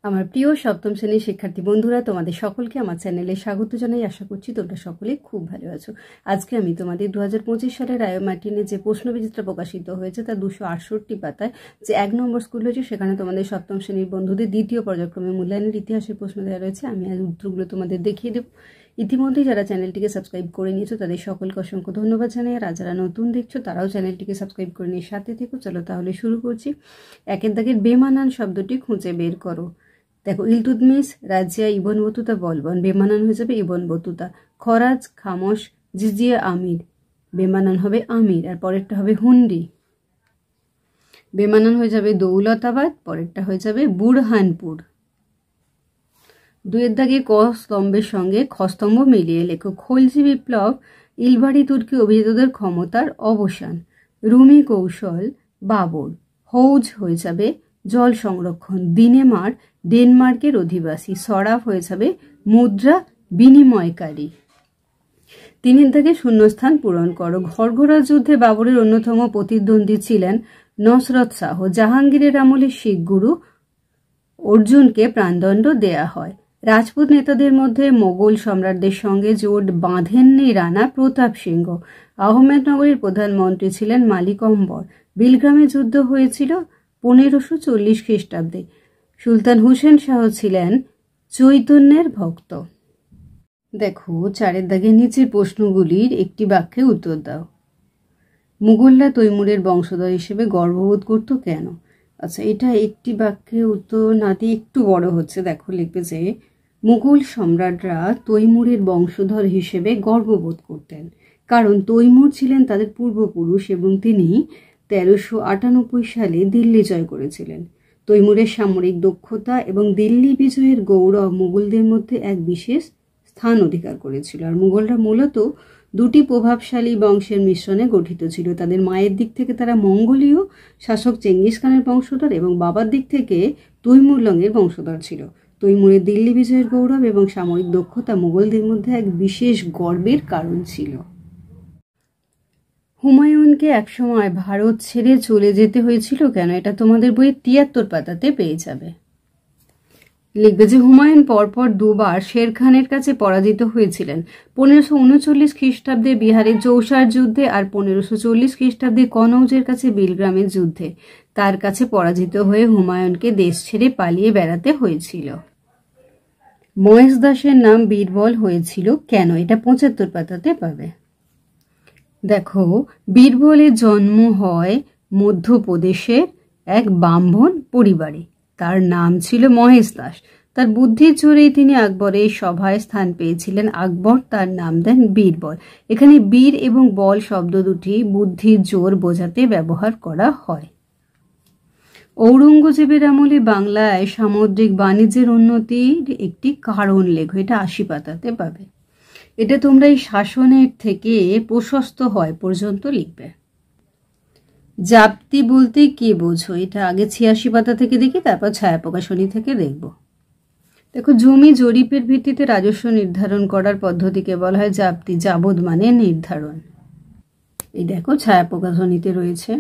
আমার প্রিয় সপ্তম শ্রেণীর শিক্ষার্থী বন্ধুরা, তোমাদের সকলকে আমার চ্যানেলে স্বাগত জানাই। আশা করছি তোমরা সকলে খুব ভালো আছো। আজকে আমি তোমাদের 2025 সালের রায় মার্টিনে যে প্রশ্নবিচিত্রা প্রকাশিত হয়েছে তার 268 পাতায় যে 1 নম্বর স্কুল রয়েছে, সেখানে তোমাদের সপ্তম শ্রেণীর বন্ধুদের দ্বিতীয় পর্যায়ক্রমে মূল্যায়নের ইতিহাসের প্রশ্ন দেওয়া রয়েছে। আমি আজ উত্তরগুলো তোমাদের দেখিয়ে দেব। ইতিমধ্যেই যারা চ্যানেলটিকে সাবস্ক্রাইব করে নিয়েছো তাদের সকলকে অসংখ্য ধন্যবাদ জানাই। আর যারা নতুন দেখছো তারাও চ্যানেলটিকে সাবস্ক্রাইব করে নিয়ে সাথে থেকো। চলো তাহলে শুরু করছি। একের দাগের বেমানান শব্দটি খুঁজে বের করো। দেখো, ইলতুৎমিশ রাজিয়া ইবন বতুতা বলবন, বেমানান হয়ে যাবে ইবন বতুতা। খরাজ খামোশ জিজিয়া আমির, বেমানান হবে আমির। আর পরেরটা হবে হুন্ডি, বেমানান হয়ে যাবে দৌলতাবাদ, পরেরটা হয়ে যাবে বুরহানপুর। দুয়ের দাগে ক স্তম্ভের সঙ্গে খ স্তম্ভ মিলিয়ে লেখো। খলজি বিপ্লব ইলবাড়ি তুর্কি অভিজাতদের ক্ষমতার অবসান। রুমি কৌশল বাবর। হৌজ হয়ে যাবে জল সংরক্ষণ। দিনেমার ডেনমার্কের অধিবাসী। সরাফ হয়ে যাবে মুদ্রা বিনিময়কারী। তিনের দাগে শূন্যস্থান পূরণ করো। ঘরঘরা যুদ্ধে বাবরের অন্যতম প্রতিদ্বন্দ্বী ছিলেন নসরত শাহ। জাহাঙ্গীরের আমলে শিখ গুরু অর্জুনকে প্রাণদণ্ড দেয়া হয়। রাজপুত নেতাদের মধ্যে মোগল সম্রাটদের সঙ্গে জোট বাঁধেননি রানা প্রতাপ সিংহ। আহমেদনগরের প্রধানমন্ত্রী ছিলেন মালিক অম্বর। বিলগ্রামে যুদ্ধ হয়েছিল 1540 খ্রিস্টাব্দে। সুলতান হুসেন শাহ ছিলেন চৈতন্যের ভক্ত। দেখো, চারের দাগে নিচের প্রশ্নগুলির একটি বাক্যে উত্তর দাও। মুঘলরা তৈমুরের বংশধর হিসেবে গর্ববোধ করত কেন? আচ্ছা, এটা একটি বাক্যে উত্তর না দিয়ে একটু বড় হচ্ছে। দেখো, লিখবে যে মুঘল সম্রাটরা তৈমুরের বংশধর হিসেবে গর্ববোধ করতেন কারণ তৈমুর ছিলেন তাদের পূর্বপুরুষ এবং তিনি 1398 সালে দিল্লি জয় করেছিলেন। তৈমুরের সামরিক দক্ষতা এবং দিল্লি বিজয়ের গৌরব মুঘলদের মধ্যে এক বিশেষ স্থান অধিকার করেছিল। আর মুঘলরা মূলত দুটি প্রভাবশালী বংশের মিশ্রণে গঠিত ছিল। তাদের মায়ের দিক থেকে তারা মঙ্গোলীয় শাসক চেঙ্গিস খানের বংশধর এবং বাবার দিক থেকে তৈমুরলংয়ের বংশধর ছিল। তৈমুরের দিল্লি বিজয়ের গৌরব এবং সামরিক দক্ষতা মুঘলদের মধ্যে এক বিশেষ গর্বের কারণ ছিল। হুমায়ুনকে একসময় ভারত ছেড়ে চলে যেতে হয়েছিল কেন? এটা তোমাদের বইয়ের 73 পাতাতে পেয়ে যাবে। লিখবে যে হুমায়ুন পরপর দুবার শের খানের কাছে পরাজিত হয়েছিলেন। 1539 খ্রিস্টাব্দে বিহারের চৌসার যুদ্ধে আর 1540 খ্রিস্টাব্দে কনৌজের কাছে বিলগ্রামের যুদ্ধে তার কাছে পরাজিত হয়ে হুমায়ুনকে দেশ ছেড়ে পালিয়ে বেড়াতে হয়েছিল। মহেশ দাসের নাম বীরবল হয়েছিল কেন? এটা 75 পাতাতে পাবে। দেখো, বীরবলের জন্ম হয় মধ্যপ্রদেশের এক ব্রাহ্মণ পরিবারে। তার নাম ছিল মহেশ দাস। তার বুদ্ধির জোরেই তিনি আকবরের সভায় স্থান পেয়েছিলেন। আকবর তার নাম দেন বীরবল। এখানে বীর এবং বল শব্দ দুটি বুদ্ধির জোর বোঝাতে ব্যবহার করা হয়। ঔরঙ্গজেবের আমলে বাংলায় সামুদ্রিক বাণিজ্যের উন্নতির একটি কারণ লেখো। এটা 80 পাতাতে পাবে। এটা তোমরা এই শাসনের থেকে প্রশস্ত হয় পর্যন্ত লিখবে। জাপ্তি বলতে কি বোঝো? এটা আগে 86 পাতা থেকে দেখি, তারপর ছায়া প্রকাশনী থেকে দেখব। দেখো, জমি জরিপের ভিত্তিতে রাজস্ব নির্ধারণ করার পদ্ধতিকে বলা হয় জাপ্তি। জাবদ মানে নির্ধারণ। এই দেখো, ছায়া প্রকাশনীতে রয়েছে।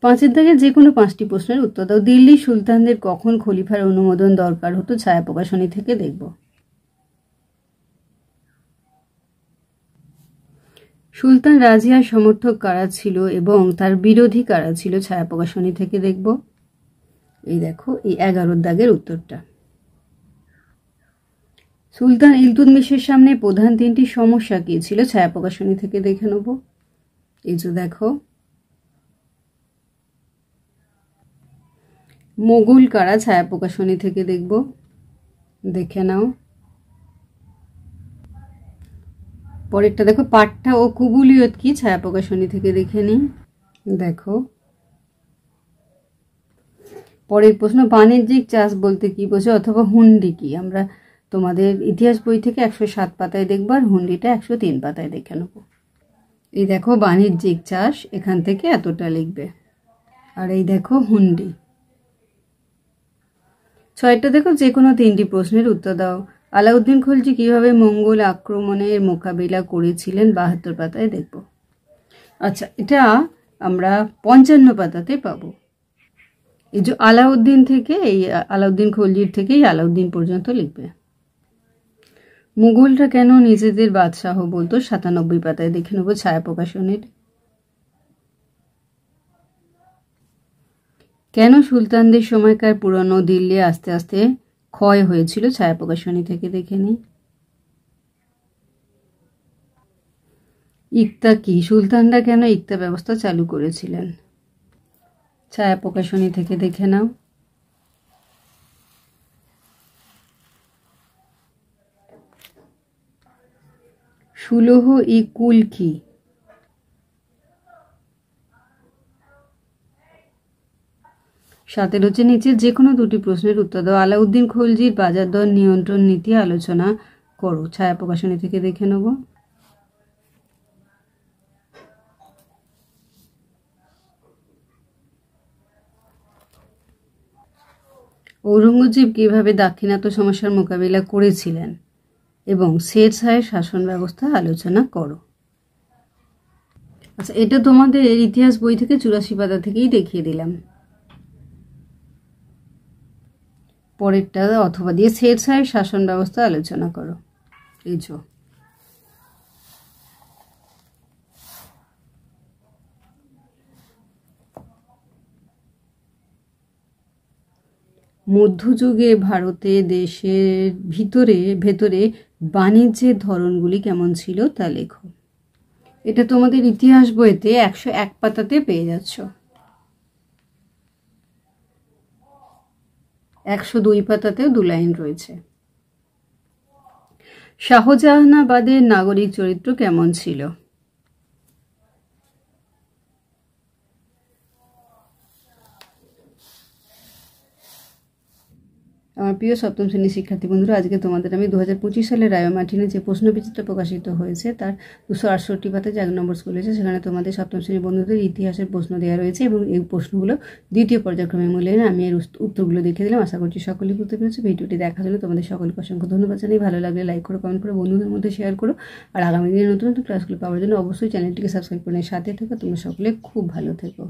5-এর দাগে যে কোনো 5টি প্রশ্নের উত্তর দাও। দিল্লি সুলতানদের কখন খলিফার অনুমোদন দরকার হতো? ছায়া প্রকাশনী থেকে দেখব। সুলতান রাজিয়ার সমর্থক কারা ছিল এবং তার বিরোধী কারা ছিল? ছায়া প্রকাশনী থেকে দেখব। এই দেখো, এই 11-র দাগের উত্তরটা। সুলতান ইলতুৎমিশের সামনে প্রধান 3টি সমস্যা কি ছিল? ছায়া প্রকাশনী থেকে দেখে নেব। এই যে দেখো, মোগল কারা? ছায়া প্রকাশনী থেকে দেখব, দেখে নাও। পরেরটা দেখো, পাট্টা ও কুবুলিয়ত কি? ছায়া প্রকাশনী থেকে দেখে নিই। দেখো, পরের প্রশ্ন, বাণিজ্যিক চাষ বলতে কি বোঝো অথবা হুন্ডি কি? আমরা তোমাদের ইতিহাস বই থেকে 107 পাতায় দেখবো আর হুন্ডিটা 103 পাতায় দেখে নেব। এই দেখো, বাণিজ্যিক চাষ, এখান থেকে এতটা লিখবে। আর এই দেখো হুন্ডি। 6টা দেখো, যে কোনো 3টি প্রশ্নের উত্তর দাও। আলাউদ্দিন খলজি কিভাবে মঙ্গল আক্রমণের মোকাবিলা করেছিলেন? 72 পাতায় দেখব। আচ্ছা, এটা আমরা 55 পাতাতে পাবো। এই যে আলাউদ্দিন থেকে এই আলাউদ্দিন খলজির থেকেই আলাউদ্দিন পর্যন্ত লিখবে। মুঘলরা কেন নিজেদের বাদশাহ বলতো? 97 পাতায় দেখে নেব ছায়া প্রকাশনের। কেন সুলতানদের সময়কার পুরনো দিল্লি আস্তে আস্তে ক্ষয় হয়েছিল? ছায়া প্রকাশনী থেকে দেখে নিই। ইকতা কি? সুলতানরা কেন ইকতা ব্যবস্থা চালু করেছিলেন? ছায়া প্রকাশনী থেকে দেখে নাও। সুলহ ই কুল কি? সাতের হচ্ছে নিচে যে কোনো দুটি প্রশ্নের উত্তর দাও। আলাউদ্দিন খলজির বাজার দর নিয়ন্ত্রণ নীতি আলোচনা করো। ছায়া প্রকাশনী থেকে দেখে নেব। ঔরঙ্গজেব কিভাবে দাক্ষিণাত্য সমস্যার মোকাবিলা করেছিলেন এবং শের শাহের শাসন ব্যবস্থা আলোচনা করো। আচ্ছা, এটা তোমাদের ইতিহাস বই থেকে 84 পাতা থেকেই দেখিয়ে দিলাম। পরেরটা অথবা দিয়ে শের শাহের শাসন ব্যবস্থা আলোচনা করো। এই যে মধ্যযুগে ভারতে দেশের ভেতরে বাণিজ্যের ধরনগুলি কেমন ছিল তা লেখো। এটা তোমাদের ইতিহাস বইতে 101 পাতাতে পেয়ে যাচ্ছ। 102 পাতাতেও 2 লাইন রয়েছে। শাহজাহানাবাদের নাগরিক চরিত্র কেমন ছিল? আমার প্রিয় সপ্তম শ্রেণীর শিক্ষার্থী বন্ধুরা, আজকে তোমাদের আমি 2025 সালের রায়োমার্টিনে যে প্রশ্নবিচিত্র প্রকাশিত হয়েছে তার 268 পাতায় যে 1 নম্বর স্কুল রয়েছে সেখানে তোমাদের সপ্তম শ্রেণীর বন্ধুদের ইতিহাসের প্রশ্ন দেওয়া রয়েছে এবং এই প্রশ্নগুলো দ্বিতীয় পর্যায়ক্রমে মূল্যায়নে আমি এর উত্তরগুলো দেখে দিলাম। আশা করছি সকলেই বুঝতে পেরেছো। ভিডিওটি দেখার জন্য তোমাদের সকলকে অসংখ্য ধন্যবাদ জানাই। ভালো লাগলে লাইক করো, কমেন্ট করো, বন্ধুদের মধ্যে শেয়ার করো। আর আগামী দিনে নতুন নতুন ক্লাসগুলো পাওয়ার জন্য অবশ্যই চ্যানেলটিকে সাবস্ক্রাইব করে সাথে থেকো। তোমরা সকলে খুব ভালো থেকো।